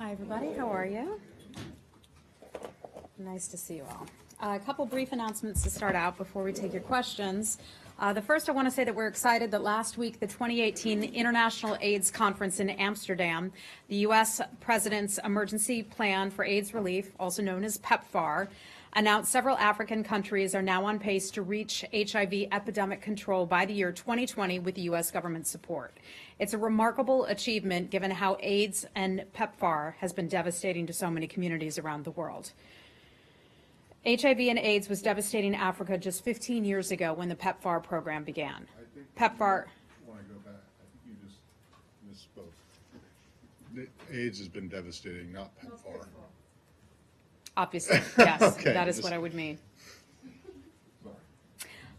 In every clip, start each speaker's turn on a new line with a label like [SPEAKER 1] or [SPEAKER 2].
[SPEAKER 1] Hi, everybody. How are you? Nice to see you all. A couple brief announcements to start out before we take your questions. The first, I want to say that we're excited that last week, the 2018 International AIDS Conference in Amsterdam, the U.S. President's Emergency Plan for AIDS Relief, also known as PEPFAR, announced several African countries are now on pace to reach HIV epidemic control by the year 2020 with U.S. government support. It's a remarkable achievement given how AIDS and PEPFAR has been devastating to so many communities around the world. HIV and AIDS was devastating Africa just 15 years ago when the PEPFAR program began. PEPFAR.
[SPEAKER 2] I want to go back. I think you just misspoke. AIDS has been devastating, not PEPFAR.
[SPEAKER 1] Obviously, yes,
[SPEAKER 2] Okay,
[SPEAKER 1] that is what I would mean.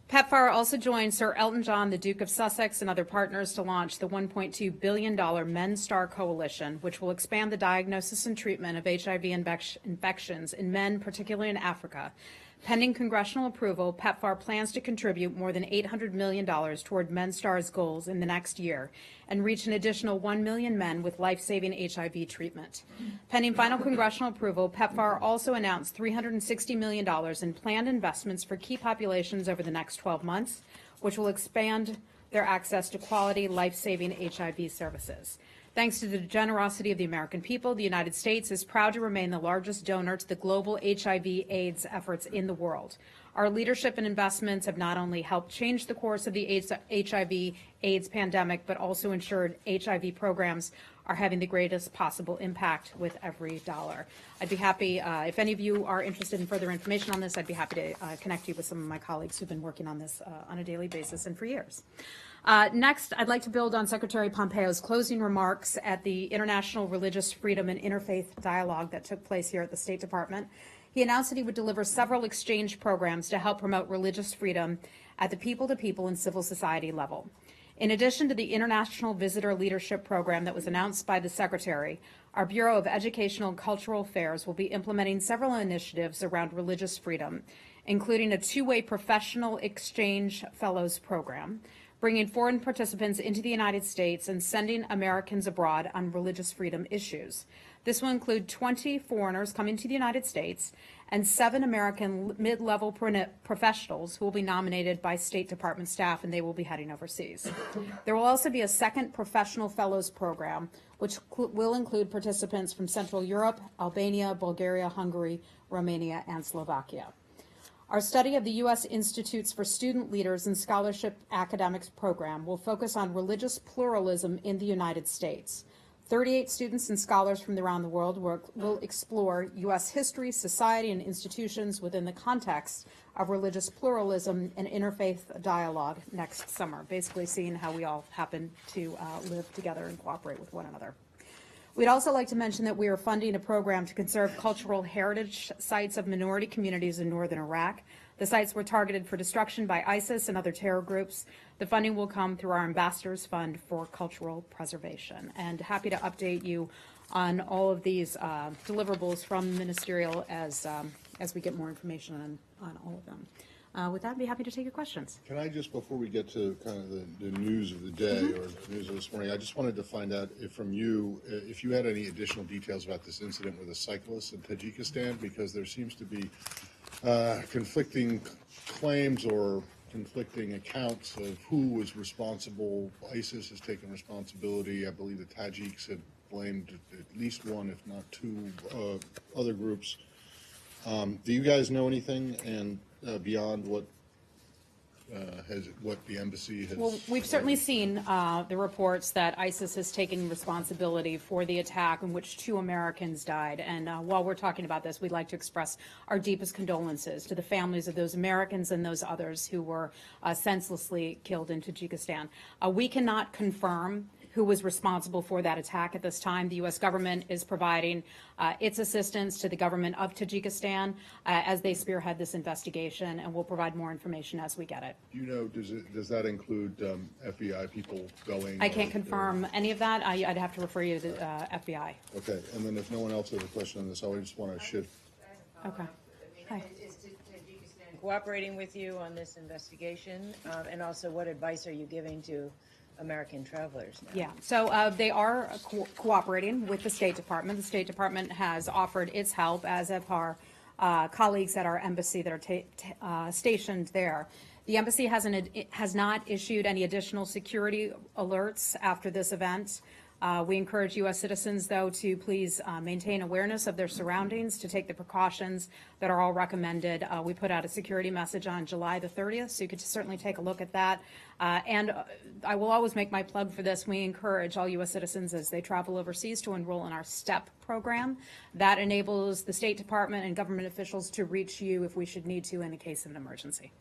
[SPEAKER 1] PEPFAR also joined Sir Elton John, the Duke of Sussex, and other partners to launch the $1.2 billion MenStar Coalition, which will expand the diagnosis and treatment of HIV infections in men, particularly in Africa. Pending congressional approval, PEPFAR plans to contribute more than $800 million toward MenStar's goals in the next year and reach an additional 1 million men with life-saving HIV treatment. Pending final congressional approval, PEPFAR also announced $360 million in planned investments for key populations over the next 12 months, which will expand their access to quality, life-saving HIV services. Thanks to the generosity of the American people, the United States is proud to remain the largest donor to the global HIV/AIDS efforts in the world. Our leadership and investments have not only helped change the course of the HIV/AIDS pandemic, but also ensured HIV programs are having the greatest possible impact with every dollar. I'd be happy, if any of you are interested in further information on this, I'd be happy to connect you with some of my colleagues who've been working on this on a daily basis and for years. Next, I'd like to build on Secretary Pompeo's closing remarks at the International Religious Freedom and Interfaith Dialogue that took place here at the State Department. He announced that he would deliver several exchange programs to help promote religious freedom at the people-to-people and civil society level. In addition to the International Visitor Leadership Program that was announced by the Secretary, our Bureau of Educational and Cultural Affairs will be implementing several initiatives around religious freedom, including a two-way professional exchange fellows program, bringing foreign participants into the United States and sending Americans abroad on religious freedom issues. This will include 20 foreigners coming to the United States and 7 American mid-level professionals who will be nominated by State Department staff, and they will be heading overseas. There will also be a second professional fellows program, which will include participants from Central Europe, Albania, Bulgaria, Hungary, Romania, and Slovakia. Our study of the U.S. Institutes for Student Leaders and Scholarship Academics program will focus on religious pluralism in the United States. 38 students and scholars from around the world will explore U.S. history, society, and institutions within the context of religious pluralism and interfaith dialogue next summer, basically seeing how we all happen to live together and cooperate with one another. We'd also like to mention that we are funding a program to conserve cultural heritage sites of minority communities in northern Iraq. The sites were targeted for destruction by ISIS and other terror groups. The funding will come through our Ambassadors Fund for Cultural Preservation. And happy to update you on all of these deliverables from ministerial as we get more information on all of them. With that, I'd be happy to take your questions.
[SPEAKER 2] Can I just, before we get to kind of the news of the day or the news of this morning, I just wanted to find out from you if you had any additional details about this incident with a cyclist in Tajikistan, because there seems to be conflicting claims or conflicting accounts of who was responsible. ISIS has taken responsibility. I believe the Tajiks have blamed at least one, if not two, other groups. Do you guys know anything and beyond what the embassy has?
[SPEAKER 1] Well, we've certainly seen the reports that ISIS has taken responsibility for the attack in which 2 Americans died. And while we're talking about this, we'd like to express our deepest condolences to the families of those Americans and those others who were senselessly killed in Tajikistan. We cannot confirm who was responsible for that attack at this time. The U.S. government is providing its assistance to the government of Tajikistan as they spearhead this investigation, and we'll provide more information as we get it.
[SPEAKER 2] Do you know, does that include FBI people going?
[SPEAKER 1] I can't confirm any of that. I'd have to refer you to the FBI.
[SPEAKER 2] Okay, and then if no one else has a question on this, I just want to shift.
[SPEAKER 1] Okay. Hi.
[SPEAKER 3] Is Tajikistan cooperating with you on this investigation? And also, what advice are you giving to American travelers now.
[SPEAKER 1] Yeah, so they are cooperating with the State Department. The State Department has offered its help, as have our colleagues at our embassy that are stationed there. The embassy has not issued any additional security alerts after this event. We encourage U.S. citizens, though, to please maintain awareness of their surroundings, to take the precautions that are all recommended. We put out a security message on July the 30th, so you could certainly take a look at that. And I will always make my plug for this. We encourage all U.S. citizens as they travel overseas to enroll in our STEP program. That enables the State Department and government officials to reach you if we should need to in the case of an emergency.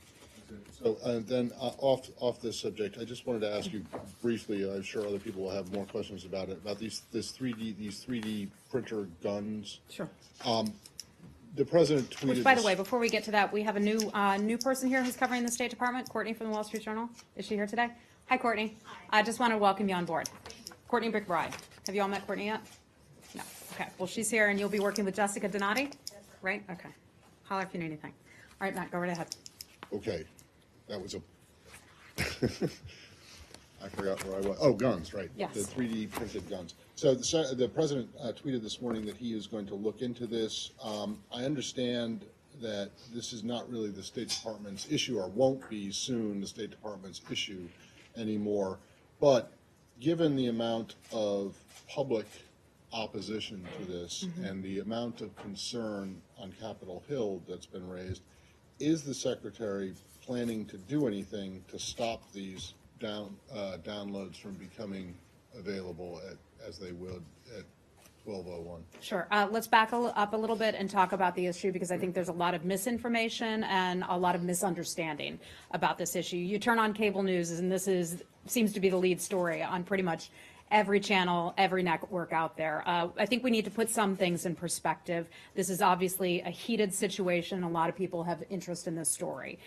[SPEAKER 2] So then off this subject, I just wanted to ask you briefly, I'm sure other people will have more questions about it, about these 3D printer guns.
[SPEAKER 1] Sure.
[SPEAKER 2] The president tweeted
[SPEAKER 1] Which, by the way, before we get to that, we have a new person here who's covering the State Department, Courtney from the Wall Street Journal. Is she here today? Hi, Courtney. Hi. I just want to welcome you on board. Courtney McBride. Have you all met Courtney yet? No. Okay. Well, she's here, and you'll be working with Jessica Donati, right? Okay. Holler if you need anything. All right, Matt, go right ahead.
[SPEAKER 2] Okay, that was I forgot where I was. Oh, guns, right.
[SPEAKER 1] Yes.
[SPEAKER 2] The 3D printed guns. So the president tweeted this morning that he is going to look into this. I understand that this is not really the State Department's issue, or won't be soon the State Department's issue anymore. But given the amount of public opposition to this and the amount of concern on Capitol Hill that's been raised, is the Secretary planning to do anything to stop these downloads from becoming available as they would at 12:01?
[SPEAKER 1] Sure. Let's back up a little bit and talk about the issue, because I think there's a lot of misinformation and a lot of misunderstanding about this issue. You turn on cable news, and this seems to be the lead story on pretty much every channel, every network out there. I think we need to put some things in perspective. This is obviously a heated situation. A lot of people have interest in this story.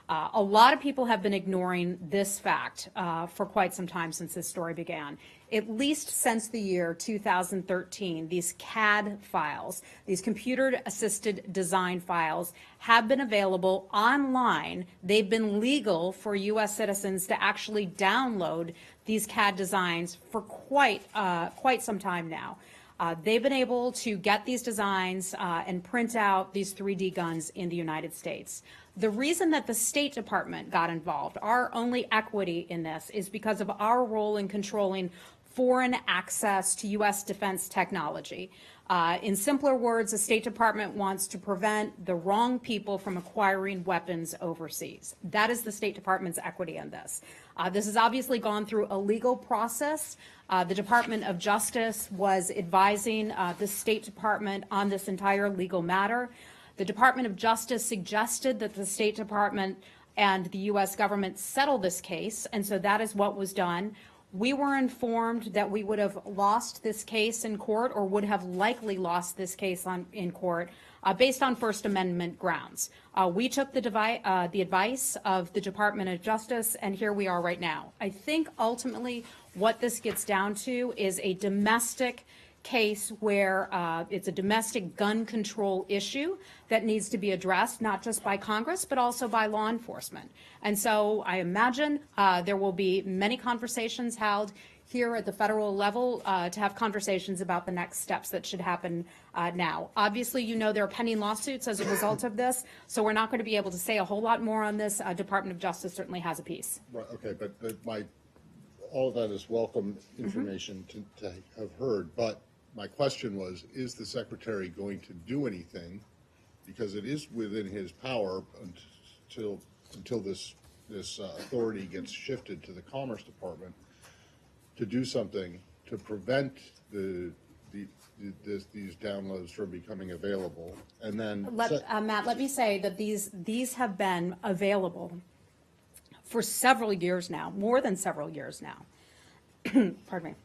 [SPEAKER 1] A lot of people have been ignoring this fact for quite some time since this story began. At least since the year 2013, these CAD files, these computer-assisted design files, have been available online. They've been legal for U.S. citizens to actually download these CAD designs for quite some time now. They've been able to get these designs and print out these 3D guns in the United States. The reason that the State Department got involved, our only equity in this, is because of our role in controlling foreign access to U.S. defense technology. In simpler words, the State Department wants to prevent the wrong people from acquiring weapons overseas. That is the State Department's equity in this. This has obviously gone through a legal process. The Department of Justice was advising the State Department on this entire legal matter. The Department of Justice suggested that the State Department and the U.S. government settle this case, and so that is what was done. We were informed that we would have lost this case in court, or would have likely lost this case in court based on First Amendment grounds. We took the advice of the Department of Justice, and here we are right now. I think ultimately what this gets down to is a domestic case where it's a domestic gun control issue that needs to be addressed, not just by Congress, but also by law enforcement. And so I imagine there will be many conversations held here at the federal level to have conversations about the next steps that should happen now. Obviously, you know, there are pending lawsuits as a result of this, so we're not going to be able to say a whole lot more on this. Department of Justice certainly has a piece.
[SPEAKER 2] Right, okay, but all of that is welcome information to have heard, but my question was, is the Secretary going to do anything, because it is within his power until this authority gets shifted to the Commerce Department, to do something to prevent these downloads from becoming available? And then
[SPEAKER 1] Matt, let me say that these have been available for several years now, more than several years now. Pardon me.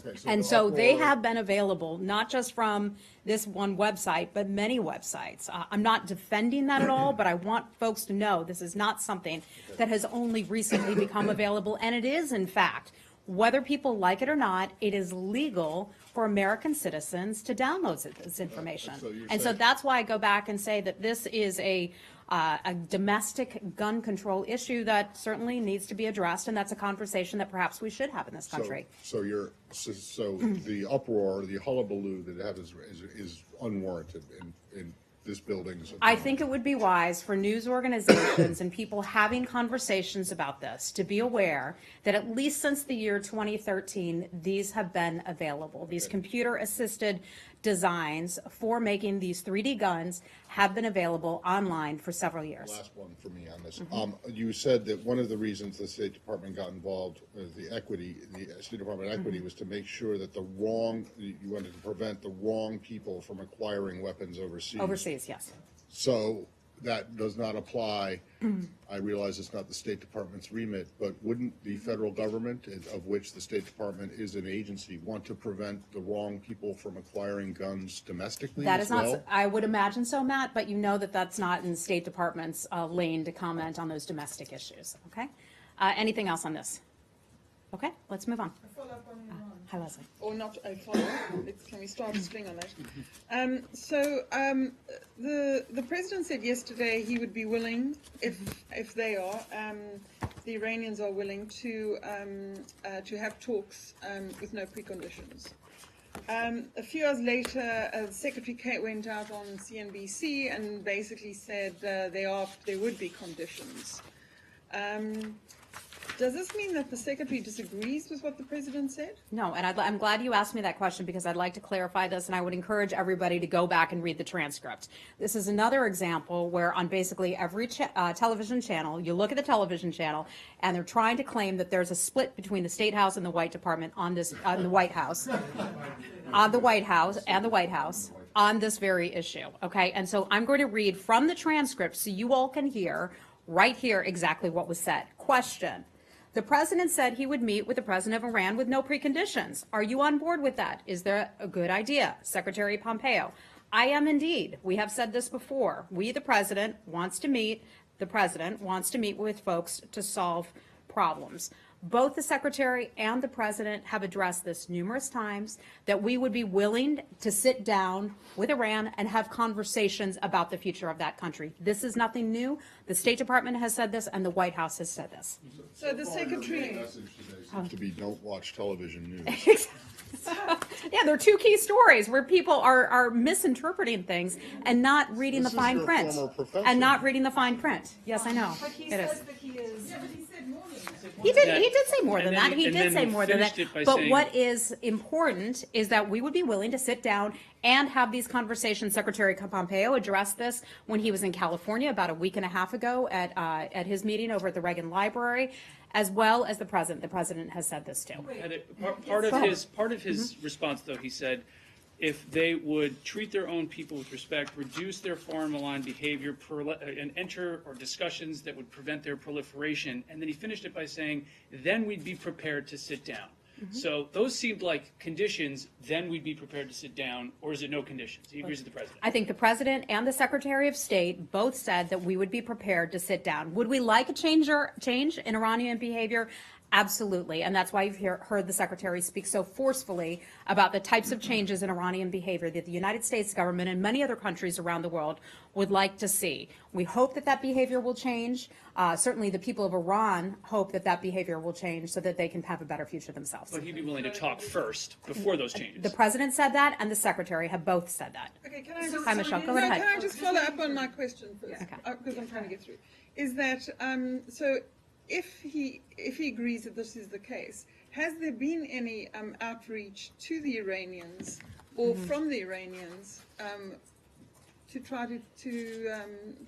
[SPEAKER 2] Okay,
[SPEAKER 1] And so they have been available, not just from this one website, but many websites. I'm not defending that at all, but I want folks to know this is not something that has only recently become available. And it is, in fact, whether people like it or not, it is legal for American citizens to download this information. So that's why I go back and say that this is a a domestic gun control issue that certainly needs to be addressed, and that's a conversation that perhaps we should have in this country.
[SPEAKER 2] So the uproar, the hullabaloo that it had is unwarranted in this building's.
[SPEAKER 1] I think it would be wise for news organizations and people having conversations about this to be aware that at least since the year 2013, these have been available. These computer-assisted designs for making these 3D guns have been available online for several years.
[SPEAKER 2] Last one for me on this. You said that one of the reasons the State Department got involved, the State Department equity, was to make sure that you wanted to prevent the wrong people from acquiring weapons overseas.
[SPEAKER 1] Overseas, yes.
[SPEAKER 2] So that does not apply. I realize it's not the State Department's remit, but wouldn't the federal government, of which the State Department is an agency, want to prevent the wrong people from acquiring guns domestically
[SPEAKER 1] That
[SPEAKER 2] as
[SPEAKER 1] is not,
[SPEAKER 2] well?
[SPEAKER 1] I would imagine so, Matt, but you know that that's not in the State Department's lane to comment on those domestic issues, okay? Anything else on this? Okay, let's move on.
[SPEAKER 3] A follow-up on Iran.
[SPEAKER 1] Hi, Leslie.
[SPEAKER 3] Or not a follow-up. Can we start a string on that? The president said yesterday he would be willing, if they are, the Iranians are willing to have talks with no preconditions. A few hours later, the secretary went out on CNBC and basically said there would be conditions. Does this mean that the secretary disagrees with what the president said?
[SPEAKER 1] No, and I'm glad you asked me that question because I'd like to clarify this, and I would encourage everybody to go back and read the transcript. This is another example where on basically every television channel, you look at the television channel, and they're trying to claim that there's a split between the State House and the White Department on this, on the White House, on the White House and the White House on this very issue. Okay, and so I'm going to read from the transcript so you all can hear right here exactly what was said. Question. The president said he would meet with the president of Iran with no preconditions. Are you on board with that? Is there a good idea? Secretary Pompeo. I am indeed. We have said this before. The president wants to meet with folks to solve problems. Both the secretary and the president have addressed this numerous times, that we would be willing to sit down with Iran and have conversations about the future of that country. This is nothing new. The State Department has said this, and the White House has said this.
[SPEAKER 3] So the secretary...
[SPEAKER 2] The message today seems to be don't watch television news.
[SPEAKER 1] Yeah, there are two key stories where people are misinterpreting things and not reading the fine print. And not reading the fine print. Yes, I know.
[SPEAKER 4] But he
[SPEAKER 1] It is.
[SPEAKER 4] says that he is.
[SPEAKER 3] Yeah, but he said more than that.
[SPEAKER 1] He did say more than that. He did say more than that. But
[SPEAKER 5] saying,
[SPEAKER 1] what is important is that we would be willing to sit down and have these conversations. Secretary Pompeo addressed this when he was in California about a week and a half ago at his meeting over at the Reagan Library, as well as the president. The president has said this too.
[SPEAKER 5] Part of his response, though, he said, if they would treat their own people with respect, reduce their foreign malign behavior, and enter or discussions that would prevent their proliferation, and then he finished it by saying, then we'd be prepared to sit down. So those seemed like conditions, then we'd be prepared to sit down, or is it no conditions? He agrees with the president.
[SPEAKER 1] I think the president and the Secretary of State both said that we would be prepared to sit down. Would we like a change in Iranian behavior? Absolutely, and that's why you've heard the Secretary speak so forcefully about the types of changes in Iranian behavior that the United States government and many other countries around the world would like to see. We hope that that behavior will change. Certainly the people of Iran hope that that behavior will change so that they can have a better future themselves.
[SPEAKER 5] But he'd be willing to talk first before those changes.
[SPEAKER 1] The President said that, and the Secretary have both said that.
[SPEAKER 3] Okay, can I just...
[SPEAKER 1] Hi, Michelle, go
[SPEAKER 3] No,
[SPEAKER 1] ahead.
[SPEAKER 3] Can I just follow up on my question first?
[SPEAKER 1] Okay.
[SPEAKER 3] Because I'm trying to get through. Is that, so if he agrees that this is the case, has there been any outreach to the Iranians or from the Iranians to try to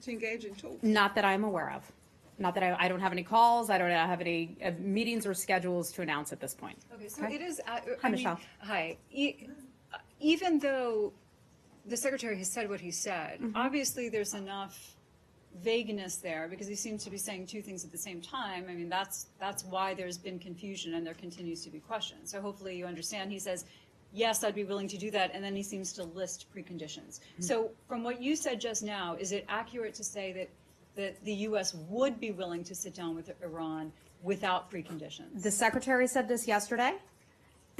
[SPEAKER 3] engage in talks?
[SPEAKER 1] Not that I'm aware of. Not that I don't have any calls. I don't have any meetings or schedules to announce at this point.
[SPEAKER 4] Okay, so
[SPEAKER 1] Okay.
[SPEAKER 4] it is.
[SPEAKER 1] Hi, Michelle.
[SPEAKER 4] Hi. Even though the secretary has said what he said, obviously there's enough vagueness there because he seems to be saying two things at the same time. I mean, that's why there's been confusion and there continues to be questions. So hopefully you understand. He says, yes, I'd be willing to do that, and then he seems to list preconditions. So from what you said just now, is it accurate to say that the U.S. would be willing to sit down with Iran without preconditions?
[SPEAKER 1] The Secretary said this yesterday,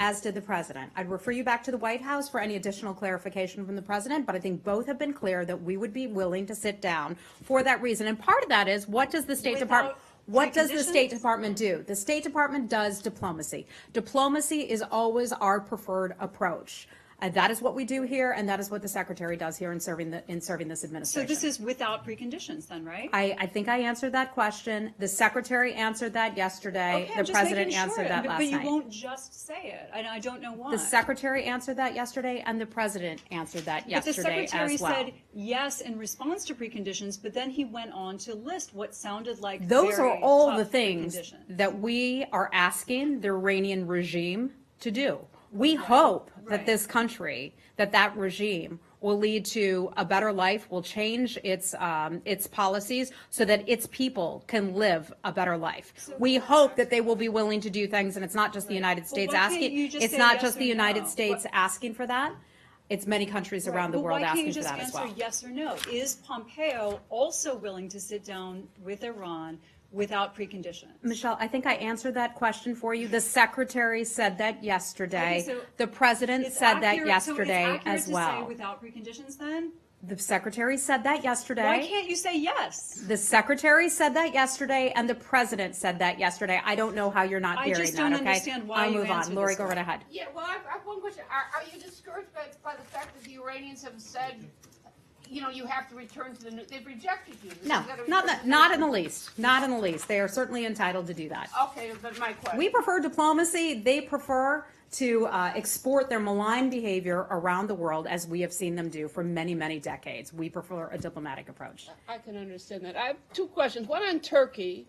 [SPEAKER 1] as did the president. I'd refer you back to the White House for any additional clarification from the president, but I think both have been clear that we would be willing to sit down for that reason. And part of that is, what does the State Department... What does the State Department do? The State Department does diplomacy. Diplomacy is always our preferred approach. That is what we do here, and that is what the Secretary does here in serving this administration.
[SPEAKER 4] So this is without preconditions then, right?
[SPEAKER 1] I think I answered that question. The Secretary answered that yesterday.
[SPEAKER 4] Okay,
[SPEAKER 1] The
[SPEAKER 4] I'm just
[SPEAKER 1] President
[SPEAKER 4] making sure.
[SPEAKER 1] answered that last
[SPEAKER 4] But you
[SPEAKER 1] night.
[SPEAKER 4] won't just say it. I don't know why.
[SPEAKER 1] The Secretary answered that yesterday, and the President answered that yesterday
[SPEAKER 4] But the Secretary
[SPEAKER 1] as well.
[SPEAKER 4] said yes in response to preconditions, but then he went on to list what sounded like
[SPEAKER 1] Those are
[SPEAKER 4] very
[SPEAKER 1] all
[SPEAKER 4] tough
[SPEAKER 1] the things
[SPEAKER 4] preconditions.
[SPEAKER 1] that we are asking the Iranian regime to do. We hope that
[SPEAKER 4] right.
[SPEAKER 1] this country, that regime will lead to a better life, will change its policies so that its people can live a better life. We hope that they will be willing to do things, and it's not just the United States
[SPEAKER 4] why can't
[SPEAKER 1] asking.
[SPEAKER 4] you just
[SPEAKER 1] It's
[SPEAKER 4] say
[SPEAKER 1] not
[SPEAKER 4] yes
[SPEAKER 1] just
[SPEAKER 4] or
[SPEAKER 1] the United
[SPEAKER 4] no?
[SPEAKER 1] States asking for that. It's many countries around the
[SPEAKER 4] But
[SPEAKER 1] world
[SPEAKER 4] why can't
[SPEAKER 1] asking
[SPEAKER 4] you
[SPEAKER 1] for
[SPEAKER 4] just
[SPEAKER 1] that as well.
[SPEAKER 4] answer yes or no? Is Pompeo also willing to sit down with Iran without preconditions?
[SPEAKER 1] Michelle, I think I answered that question for you. The Secretary said that yesterday.
[SPEAKER 4] Okay, so
[SPEAKER 1] The President
[SPEAKER 4] It's
[SPEAKER 1] said that
[SPEAKER 4] accurate-
[SPEAKER 1] yesterday
[SPEAKER 4] so it's accurate
[SPEAKER 1] as
[SPEAKER 4] to
[SPEAKER 1] well.
[SPEAKER 4] say without preconditions then?
[SPEAKER 1] The Secretary said that yesterday.
[SPEAKER 4] Why can't you say yes?
[SPEAKER 1] The Secretary said that yesterday, and the President said that yesterday. I don't know how you're not
[SPEAKER 4] I
[SPEAKER 1] hearing
[SPEAKER 4] just
[SPEAKER 1] that,
[SPEAKER 4] don't
[SPEAKER 1] okay?
[SPEAKER 4] understand why
[SPEAKER 1] I'll
[SPEAKER 4] you
[SPEAKER 1] move on.
[SPEAKER 4] answered
[SPEAKER 1] Lori,
[SPEAKER 4] this
[SPEAKER 1] go
[SPEAKER 4] way.
[SPEAKER 1] right ahead.
[SPEAKER 6] Yeah, well, I have one question. Are you discouraged by the fact that the Iranians have said, you have to return to they've rejected you? This
[SPEAKER 1] No,
[SPEAKER 6] has gotta
[SPEAKER 1] not in the least. Not in the least. They are certainly entitled to do that.
[SPEAKER 6] Okay, but my question.
[SPEAKER 1] We prefer diplomacy. They prefer to export their malign behavior around the world, as we have seen them do for many, many decades. We prefer a diplomatic approach.
[SPEAKER 6] I can understand that. I have two questions. One on Turkey.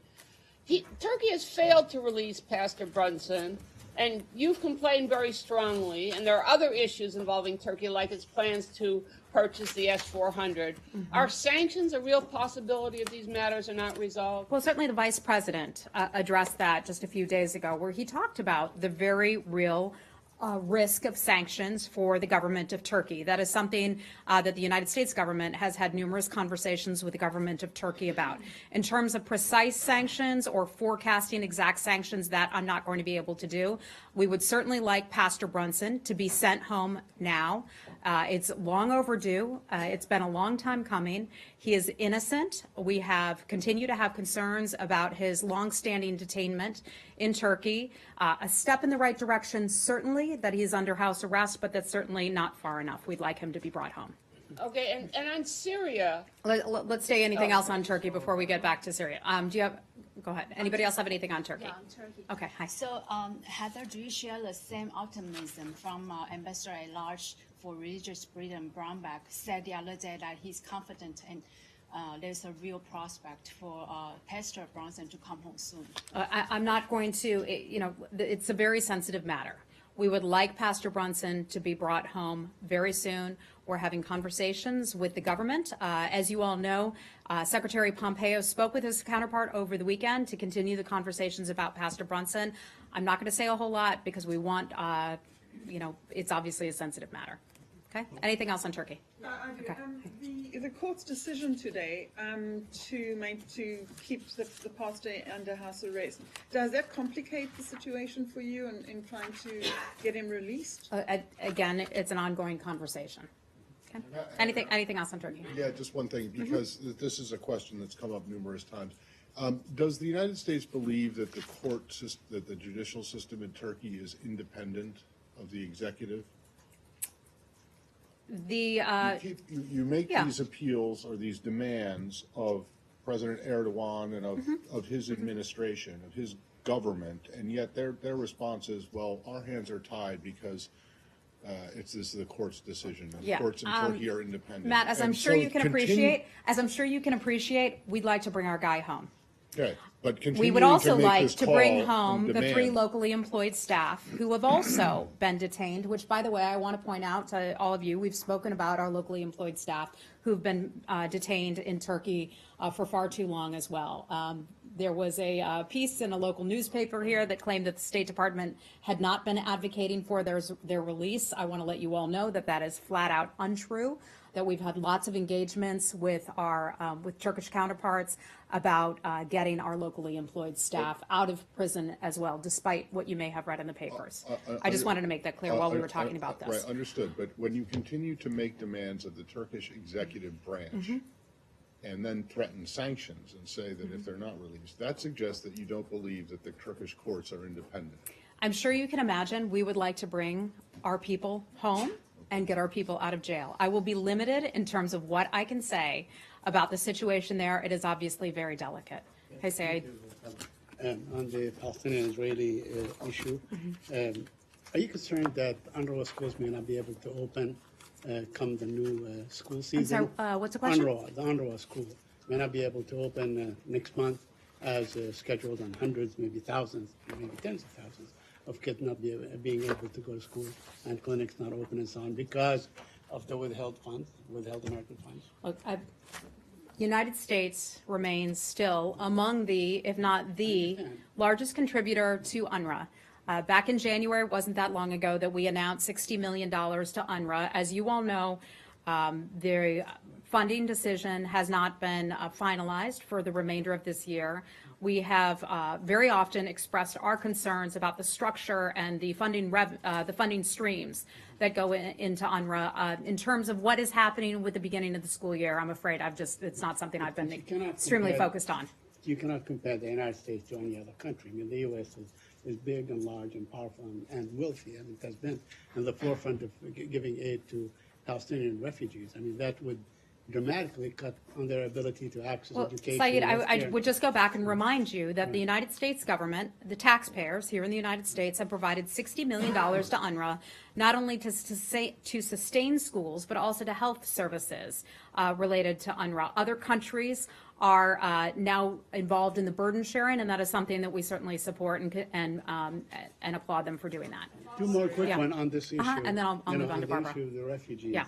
[SPEAKER 6] Turkey has failed to release Pastor Brunson, and you've complained very strongly, and there are other issues involving Turkey, like its plans to purchase the S-400. Are sanctions a real possibility if these matters are not resolved?
[SPEAKER 1] Well, certainly the Vice President addressed that just a few days ago, where he talked about the very real risk of sanctions for the government of Turkey. That is something that the United States government has had numerous conversations with the government of Turkey about. In terms of precise sanctions or forecasting exact sanctions, that I'm not going to be able to do. We would certainly like Pastor Brunson to be sent home now. It's long overdue. It's been a long time coming. He is innocent. We have continued to have concerns about his longstanding detainment in Turkey. A step in the right direction, certainly, that he's under house arrest, but that's certainly not far enough. We'd like him to be brought home.
[SPEAKER 6] Okay, and on Syria,
[SPEAKER 1] Let's say anything else on Turkey before we get back to Syria. Do you have, go ahead. Anybody else have anything on Turkey?
[SPEAKER 7] Yeah, on Turkey.
[SPEAKER 1] Okay, hi.
[SPEAKER 7] So, Heather, do you share the same optimism from Ambassador at Large for Religious Freedom Brownback said the other day that he's confident and there's a real prospect for Pastor Brunson to come home soon?
[SPEAKER 1] I'm not going to, it's a very sensitive matter. We would like Pastor Brunson to be brought home very soon. We're having conversations with the government. As you all know, Secretary Pompeo spoke with his counterpart over the weekend to continue the conversations about Pastor Brunson. I'm not going to say a whole lot because we want, it's obviously a sensitive matter. Okay? Anything else on Turkey?
[SPEAKER 3] I do.
[SPEAKER 1] Okay.
[SPEAKER 3] The court's decision today to keep the pastor under house arrest, does that complicate the situation for you in trying to get him released?
[SPEAKER 1] Again, it's an ongoing conversation. Okay? Anything else on Turkey?
[SPEAKER 2] Yeah, just one thing, because this is a question that's come up numerous times. Does the United States believe that that the judicial system in Turkey is independent of the executive? You make these appeals or these demands of President Erdogan and of his administration, of his government, and yet their response is, well, our hands are tied because this is the court's decision. And the courts in Turkey are independent.
[SPEAKER 1] Matt, as I'm sure you can appreciate, we'd like to bring our guy home.
[SPEAKER 2] Okay, but
[SPEAKER 1] We would also like to bring
[SPEAKER 2] call
[SPEAKER 1] home
[SPEAKER 2] and
[SPEAKER 1] the 3
[SPEAKER 2] demand.
[SPEAKER 1] locally employed staff who have also been detained, which, by the way, I want to point out to all of you, we've spoken about our locally employed staff who've been detained in Turkey for far too long as well. There was a piece in a local newspaper here that claimed that the State Department had not been advocating for their release. I want to let you all know that that is flat out untrue, that we've had lots of engagements with our with Turkish counterparts about getting our locally employed staff out of prison as well, despite what you may have read in the papers. I just wanted to make that clear while we were talking about this.
[SPEAKER 2] Right, understood. But when you continue to make demands of the Turkish executive branch and then threaten sanctions and say that if they're not released, that suggests that you don't believe that the Turkish courts are independent.
[SPEAKER 1] I'm sure you can imagine we would like to bring our people home and get our people out of jail. I will be limited in terms of what I can say about the situation there. It is obviously very delicate. Hey, Saeed.
[SPEAKER 8] On the Palestinian-Israeli issue, are you concerned that UNRWA schools may not be able to open come the new school season?
[SPEAKER 1] I'm sorry, what's the question?
[SPEAKER 8] The UNRWA school may not be able to open next month as scheduled, and hundreds, maybe thousands, maybe tens of thousands of kids not being able to go to school and clinics not open and so on because of the withheld American funds.
[SPEAKER 1] Look, the United States remains still among the, if not the, largest contributor to UNRWA. Back in January, it wasn't that long ago, that we announced $60 million to UNRWA. As you all know, the funding decision has not been finalized for the remainder of this year. We have very often expressed our concerns about the structure and the funding streams that go into UNRWA. In terms of what is happening with the beginning of the school year, I'm afraid it's not something I've been extremely focused on.
[SPEAKER 8] You cannot compare the United States to any other country. I mean, the U.S. is big and large and powerful and wealthy, and it has been on the forefront of giving aid to Palestinian refugees. I mean, that would dramatically cut on their ability to access education.
[SPEAKER 1] Saeed, I would just go back and remind you that the United States government, the taxpayers here in the United States, have provided $60 million to UNRWA, not only to sustain schools, but also to health services related to UNRWA. Other countries are now involved in the burden sharing, and that is something that we certainly support and applaud them for doing that.
[SPEAKER 8] Two more quick one on this issue.
[SPEAKER 1] And then I'll move on to Barbara.
[SPEAKER 8] The issue of the refugees.
[SPEAKER 1] Yeah.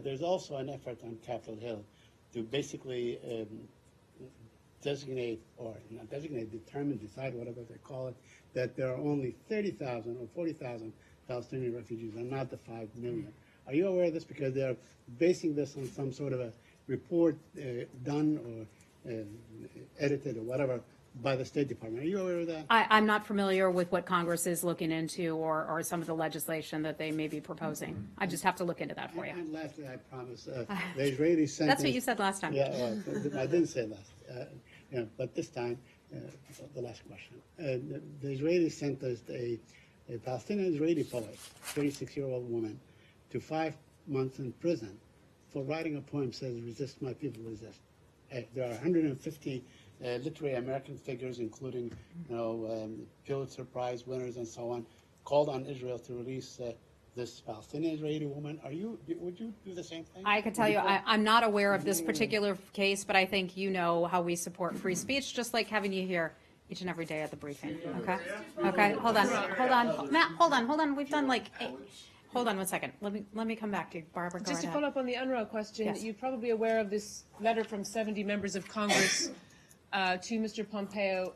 [SPEAKER 8] There's also an effort on Capitol Hill to basically determine, decide, whatever they call it, that there are only 30,000 or 40,000 Palestinian refugees and not the 5 million. Are you aware of this? Because they're basing this on some sort of a report done or edited or whatever by the State Department. Are you aware of that?
[SPEAKER 1] I'm not familiar with what Congress is looking into or some of the legislation that they may be proposing. I just have to look into that for you.
[SPEAKER 8] And lastly, I promise, the Israeli sentence...
[SPEAKER 1] That's what you said last time.
[SPEAKER 8] Yeah, well, I didn't say last. But this time, the last question. The Israeli sentenced a Palestinian Israeli poet, 36-year-old woman, to 5 months in prison for writing a poem that says, "Resist, my people resist." There are 150 literary American figures, including Pulitzer Prize winners and so on, called on Israel to release this Palestinian Israeli woman. Would you do the same thing?
[SPEAKER 1] I could tell you, I'm not aware of this particular case, but I think you know how we support free speech, just like having you here each and every day at the briefing. Okay? Okay. Hold on, Matt. Hold on. We've done like 8. Hold on 1 second. Let me come back to you, Barbara.
[SPEAKER 9] Just to follow up on the UNRWA question,
[SPEAKER 1] Yes.
[SPEAKER 9] you're probably aware of this letter from 70 members of Congress to Mr. Pompeo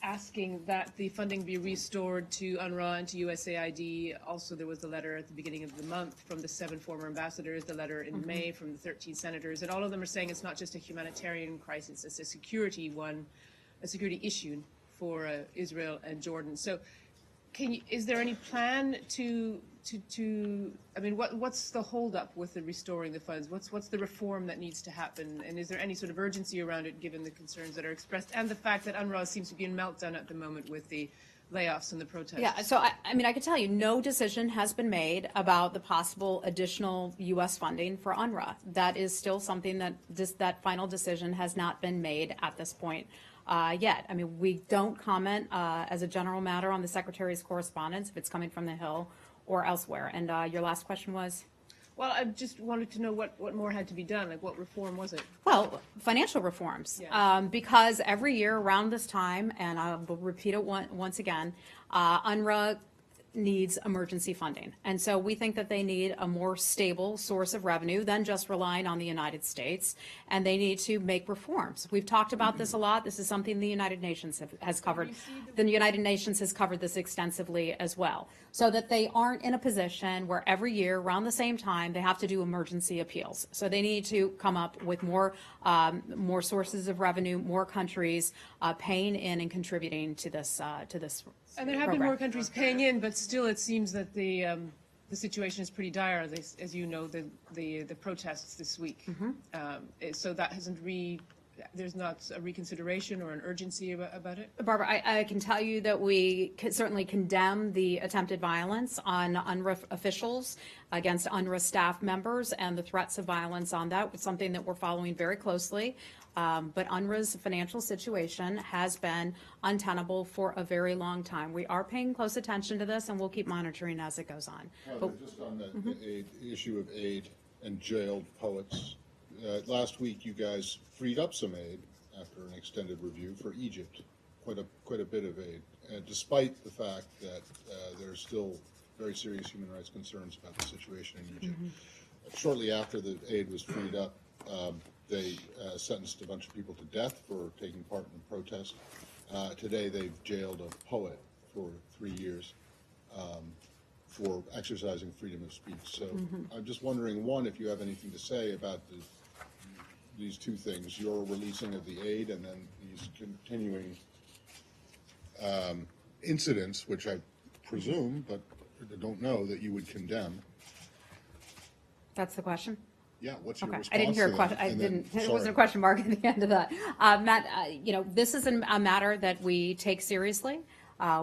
[SPEAKER 9] asking that the funding be restored to UNRWA and to USAID. Also, there was a letter at the beginning of the month from the 7 former ambassadors, the letter in May from the 13 senators, and all of them are saying it's not just a humanitarian crisis, it's a security issue for Israel and Jordan. So is there any plan what's the holdup with the restoring the funds? What's the reform that needs to happen? And is there any sort of urgency around it, given the concerns that are expressed and the fact that UNRWA seems to be in meltdown at the moment with the layoffs and the protests?
[SPEAKER 1] Yeah, so I can tell you, no decision has been made about the possible additional U.S. funding for UNRWA. That is still something that final decision has not been made at this point yet. I mean, we don't comment as a general matter on the Secretary's correspondence if it's coming from the Hill or elsewhere. And your last question was?
[SPEAKER 9] Well, I just wanted to know what more had to be done. Like, what reform was it?
[SPEAKER 1] Well, financial reforms.
[SPEAKER 9] Yeah.
[SPEAKER 1] Because every year around this time, and I will repeat it once again, UNRWA needs emergency funding. And so we think that they need a more stable source of revenue than just relying on the United States, and they need to make reforms. We've talked about this a lot. This is something the United Nations has covered. The United Nations has covered this extensively as well, so that they aren't in a position where every year around the same time they have to do emergency appeals. So they need to come up with more sources of revenue, more countries paying in and contributing to this
[SPEAKER 9] And there have been more countries paying in, but still it seems that the situation is pretty dire, as you know, the protests this week. So that there's not a reconsideration or an urgency about it?
[SPEAKER 1] Barbara, I can tell you that we certainly condemn the attempted violence on UNRWA officials against UNRWA staff members and the threats of violence on that. It's something that we're following very closely. But UNRWA's financial situation has been untenable for a very long time. We are paying close attention to this, and we'll keep monitoring as it goes on.
[SPEAKER 2] Just on the issue of aid and jailed poets, last week you guys freed up some aid after an extended review for Egypt, quite a bit of aid, despite the fact that there's still very serious human rights concerns about the situation in Egypt. Shortly after the aid was freed up, they sentenced a bunch of people to death for taking part in the protest. Today they've jailed a poet for 3 years for exercising freedom of speech. So I'm just wondering, one, if you have anything to say about these two things, your releasing of the aid and then these continuing incidents, which I presume, but I don't know, that you would condemn.
[SPEAKER 1] That's the question?
[SPEAKER 2] Yeah, what's your
[SPEAKER 1] Okay,
[SPEAKER 2] response
[SPEAKER 1] I didn't hear a
[SPEAKER 2] to
[SPEAKER 1] question.
[SPEAKER 2] that?
[SPEAKER 1] I
[SPEAKER 2] And then-
[SPEAKER 1] didn't. There
[SPEAKER 2] sorry.
[SPEAKER 1] wasn't a question mark at the end of that. Matt, this is a matter that we take seriously.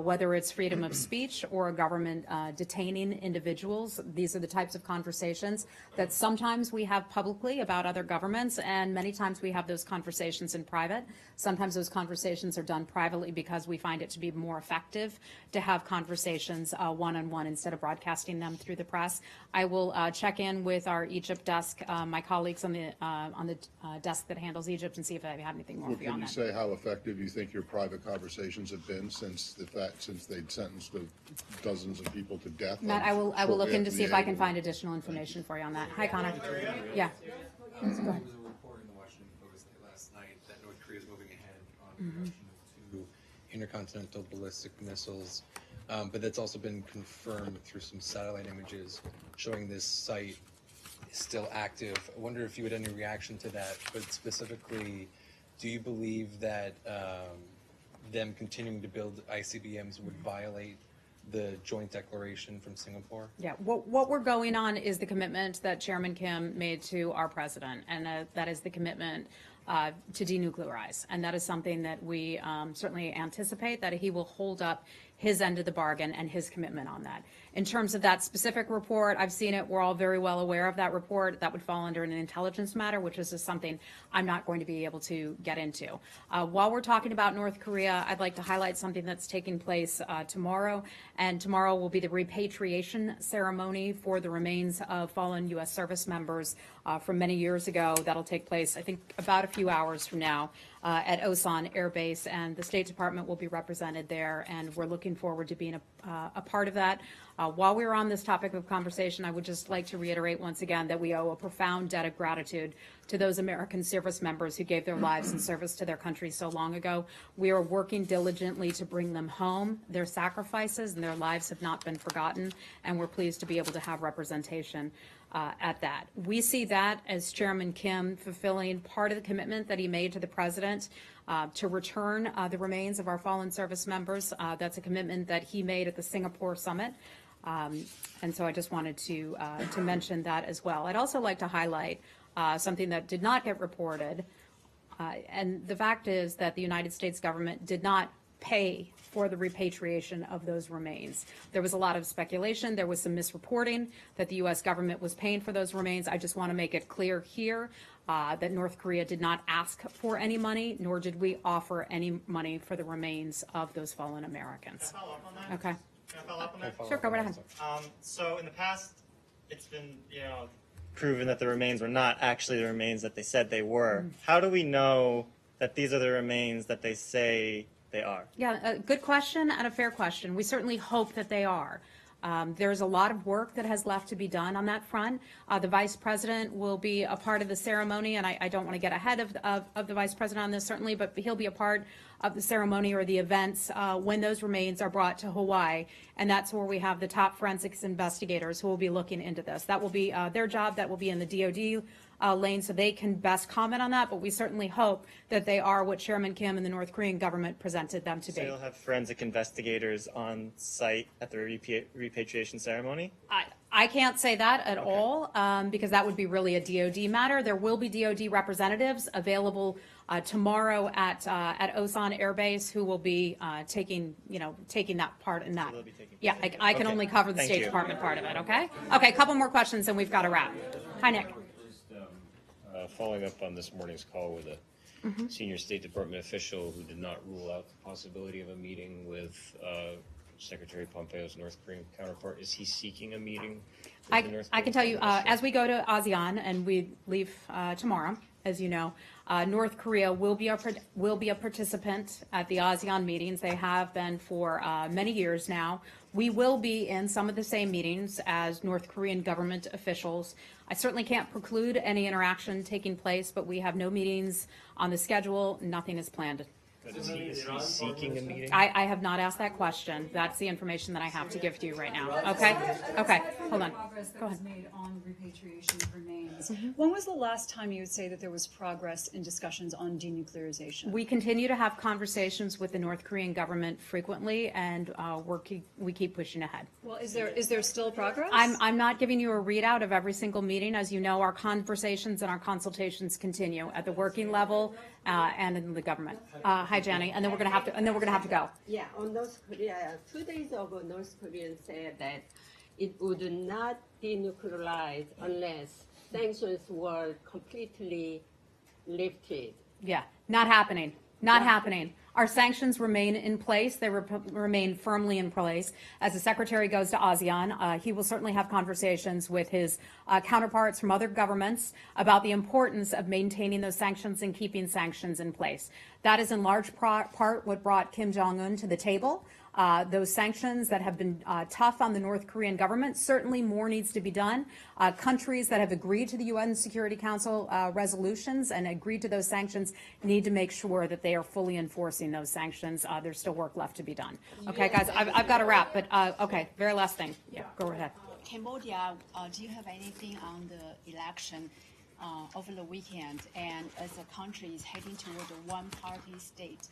[SPEAKER 1] Whether it's freedom of speech or a government detaining individuals. These are the types of conversations that sometimes we have publicly about other governments, and many times we have those conversations in private. Sometimes those conversations are done privately because we find it to be more effective to have conversations one-on-one instead of broadcasting them through the press. I will check in with our Egypt desk, my colleagues on the desk that handles Egypt, and see if I have anything more
[SPEAKER 2] Well,
[SPEAKER 1] beyond
[SPEAKER 2] can you
[SPEAKER 1] that.
[SPEAKER 2] say how effective you think your private conversations have been since they'd sentenced dozens of people to death?
[SPEAKER 1] Matt, I will look
[SPEAKER 2] shortly
[SPEAKER 1] into
[SPEAKER 2] after
[SPEAKER 1] see
[SPEAKER 2] the
[SPEAKER 1] if I
[SPEAKER 2] aid
[SPEAKER 1] can
[SPEAKER 2] was-
[SPEAKER 1] find additional information for you on that. Hi, Connor. Yeah.
[SPEAKER 10] There was a report in the Washington Post last night that North Korea is moving ahead on the production of 2 intercontinental ballistic missiles, but that's also been confirmed through some satellite images showing this site is still active. I wonder if you had any reaction to that, but specifically, do you believe that them continuing to build ICBMs would violate the joint declaration from Singapore?
[SPEAKER 1] Yeah, what we're going on is the commitment that Chairman Kim made to our president, and that is the commitment to denuclearize. And that is something that we certainly anticipate that he will hold up his end of the bargain and his commitment on that. In terms of that specific report, I've seen it. We're all very well aware of that report. That would fall under an intelligence matter, which is just something I'm not going to be able to get into. While we're talking about North Korea, I'd like to highlight something that's taking place tomorrow. And tomorrow will be the repatriation ceremony for the remains of fallen U.S. service members from many years ago. That'll take place, I think, about a few hours from now at Osan Air Base, and the State Department will be represented there, and we're looking forward to being a part of that. While we're on this topic of conversation, I would just like to reiterate once again that we owe a profound debt of gratitude to those American service members who gave their lives in service to their country so long ago. We are working diligently to bring them home. Their sacrifices and their lives have not been forgotten, and we're pleased to be able to have representation at that. We see that as Chairman Kim fulfilling part of the commitment that he made to the president to return the remains of our fallen service members. That's a commitment that he made at the Singapore summit. And so I just wanted to mention that as well. I'd also like to highlight something that did not get reported. And the fact is that the United States government did not pay for the repatriation of those remains. There was a lot of speculation. There was some misreporting that the U.S. government was paying for those remains. I just want to make it clear here that North Korea did not ask for any money, nor did we offer any money for the remains of those fallen Americans.
[SPEAKER 11] Can I follow up on that?
[SPEAKER 1] Okay.
[SPEAKER 11] Can I follow up on that?
[SPEAKER 1] Sure, go right ahead.
[SPEAKER 11] So in the past, it's been, proven that the remains were not actually the remains that they said they were. How do we know that these are the remains that they say they are?
[SPEAKER 1] Yeah, a good question and a fair question. We certainly hope that they are. There's a lot of work that has left to be done on that front. The Vice President will be a part of the ceremony, and I don't want to get ahead of the Vice President on this, certainly, but he'll be a part of the ceremony or the events when those remains are brought to Hawaii, and that's where we have the top forensics investigators who will be looking into this. That will be their job. That will be in the DOD lane, so they can best comment on that, but we certainly hope that they are what Chairman Kim and the North Korean government presented them to
[SPEAKER 11] So
[SPEAKER 1] be.
[SPEAKER 11] you'll have forensic investigators on site at the repatriation ceremony?
[SPEAKER 1] I can't say that at all, because that would be really a DOD matter. There will be DOD representatives available tomorrow at Osan Air Base who will be taking that part in that.
[SPEAKER 11] they'll be taking
[SPEAKER 1] Yeah, I can
[SPEAKER 11] Okay.
[SPEAKER 1] only cover the
[SPEAKER 11] Thank
[SPEAKER 1] State
[SPEAKER 11] you.
[SPEAKER 1] Department part of it, okay? Okay, a couple more questions and we've got to wrap. Hi, Nick.
[SPEAKER 12] Following up on this morning's call with a senior State Department official who did not rule out the possibility of a meeting with Secretary Pompeo's North Korean counterpart. Is he seeking a meeting with the North
[SPEAKER 1] I can
[SPEAKER 12] Korean
[SPEAKER 1] tell you,
[SPEAKER 12] counterpart?
[SPEAKER 1] as we go to ASEAN and we leave tomorrow, as you know, North Korea will be a participant at the ASEAN meetings. They have been for many years now. We will be in some of the same meetings as North Korean government officials. I certainly can't preclude any interaction taking place, but we have no meetings on the schedule. Nothing is planned.
[SPEAKER 12] But is he seeking a meeting?
[SPEAKER 1] I have not asked that question. That's the information that I have to give to you right now. Okay? Okay, hold on.
[SPEAKER 4] Progress that
[SPEAKER 1] Go
[SPEAKER 4] was
[SPEAKER 1] ahead.
[SPEAKER 4] made on repatriation of remains. When was the last time you would say that there was progress in discussions on denuclearization?
[SPEAKER 1] We continue to have conversations with the North Korean government frequently, and we keep pushing ahead.
[SPEAKER 4] Well, is there still progress?
[SPEAKER 1] I'm not giving you a readout of every single meeting. As you know, our conversations and our consultations continue at the working level and in the government. Hi, Jenny, and then we're going to have to go.
[SPEAKER 13] Yeah, on North Korea, 2 days ago, North Korea said that it would not denuclearize unless sanctions were completely lifted.
[SPEAKER 1] Yeah, not happening. Not happening. Our sanctions remain in place. They remain firmly in place. As the Secretary goes to ASEAN, he will certainly have conversations with his counterparts from other governments about the importance of maintaining those sanctions and keeping sanctions in place. That is in large part what brought Kim Jong-un to the table. Those sanctions that have been tough on the North Korean government, certainly more needs to be done. Countries that have agreed to the UN Security Council resolutions and agreed to those sanctions need to make sure that they are fully enforcing those sanctions. There's still work left to be done. Okay, guys, I've got to wrap, but okay, very last thing. Yeah, go ahead.
[SPEAKER 7] Cambodia, do you have anything on the election over the weekend? And as the country is heading toward a one-party state,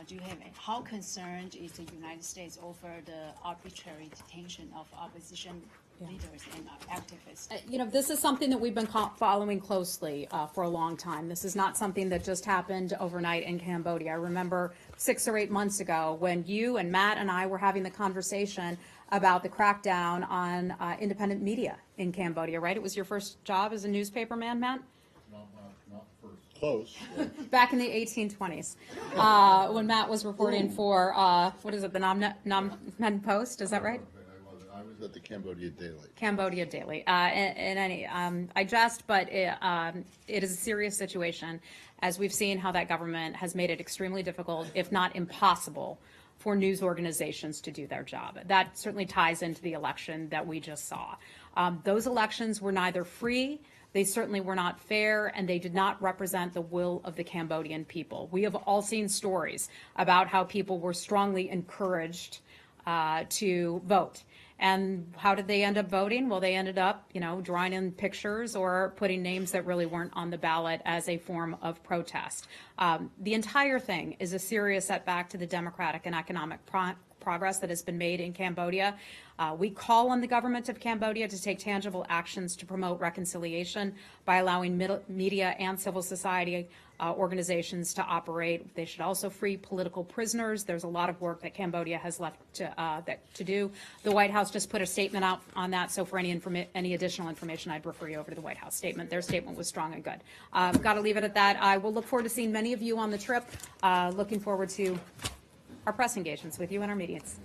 [SPEAKER 7] do you have how concerned is the United States over the arbitrary detention of opposition leaders and activists?
[SPEAKER 1] This is something that we've been following closely for a long time. This is not something that just happened overnight in Cambodia. I remember 6 or 8 months ago when you and Matt and I were having the conversation about the crackdown on independent media in Cambodia, right? It was your first job as a newspaper man, Matt?
[SPEAKER 2] Not first. Close.
[SPEAKER 1] Back in the 1820s, when Matt was reporting for, what is it, the Phnom Post, is that right?
[SPEAKER 2] I was at the Cambodia Daily.
[SPEAKER 1] Cambodia Daily. I jest, but it is a serious situation, as we've seen how that government has made it extremely difficult, if not impossible, for news organizations to do their job. That certainly ties into the election that we just saw. Those elections were neither free, they certainly were not fair, and they did not represent the will of the Cambodian people. We have all seen stories about how people were strongly encouraged to vote. And how did they end up voting? Well, they ended up, drawing in pictures or putting names that really weren't on the ballot as a form of protest. The entire thing is a serious setback to the democratic and economic progress that has been made in Cambodia. We call on the government of Cambodia to take tangible actions to promote reconciliation by allowing media and civil society organizations to operate. They should also free political prisoners. There's a lot of work that Cambodia has left to do. The White House just put a statement out on that, so for any additional information, I'd refer you over to the White House statement. Their statement was strong and good. Got to leave it at that. I will look forward to seeing many of you on the trip. Looking forward to our press engagements with you and our meetings.